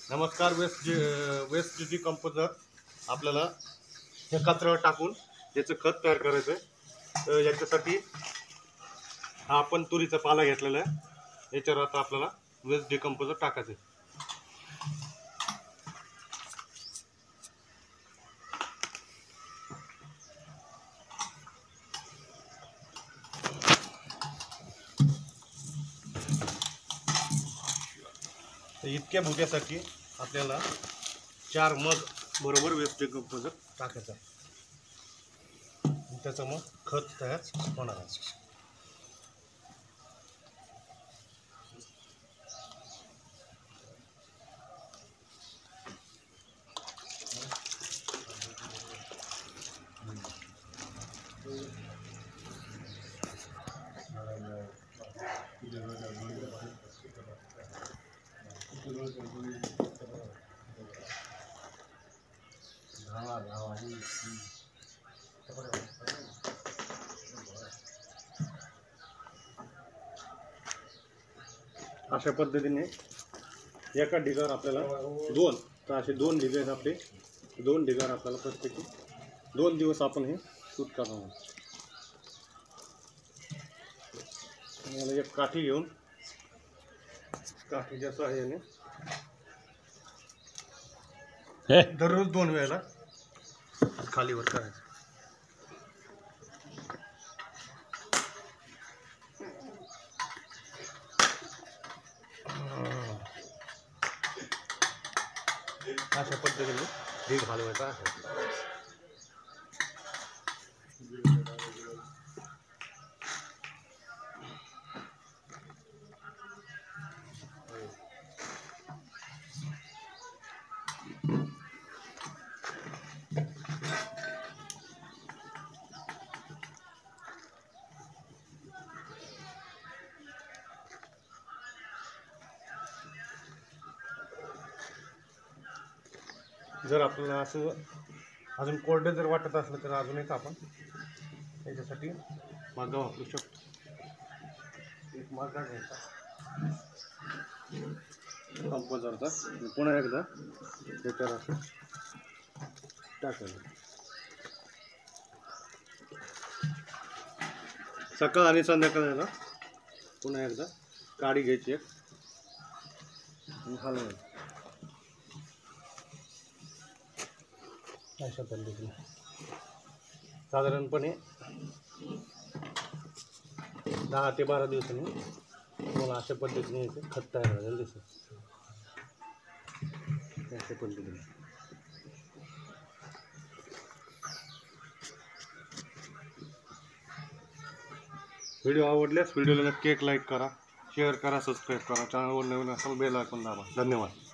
नमस्कार. Waste decomposer आपल्याला हे कचऱ्यावर टाकून याचं खत तयार करायचं आहे. तर याच्यासाठी हा आपण तुरीचा पाला घेतलेला आहे. याच्यावर आता आपल्याला वेस्ट डिकम्पोजर टाकायचं आहे. तर इतक्या भुग्यासाठी आपल्याला 4 मग बरोबर वेस्ट डिकम्पोजर टाकायचं आहे. त्याचं मग खत तयार होणार आहे. अशा पद्धतीने एका ढिगावर आपल्याला 2 तर असे 2 ढिगे आहेत आपले. 2 ढिगावर आपल्याला प्रत्येकी 2 दिवस आपण हे शूट करणार आहोत. मला एक काठी घेऊन काठीच्या सहाय्याने दररोज 2 वेळेला खालीवर करायचं. अशा पद्धतीने ढीग हलवायचा आहे. जर आपल्याला असं अजून कोरडं जर वाटत असलं तर अजून एक आपण त्याच्यासाठी मागा वापरू शकतो. एक मागा घ्यायचा कंपोजरचा, पुन्हा एकदा त्याच्यावर असं टाकायचं. सकाळ आणि संध्याकाळला पुन्हा एकदा काडी घ्यायची एक हलवायची. अशा पद्धतीने साधारणपणे 10 ते 12 दिवसांनी तुम्हाला अशा पद्धतीने याचं खत तयार झालेलं दिसेल. अशा पद्धतीने व्हिडिओ आवडल्यास व्हिडिओला नक्की एक लाईक करा, शेअर करा, सबस्क्राईब करा. चॅनलवर नवीन असाल बेल आयकॉन दाबा. धन्यवाद.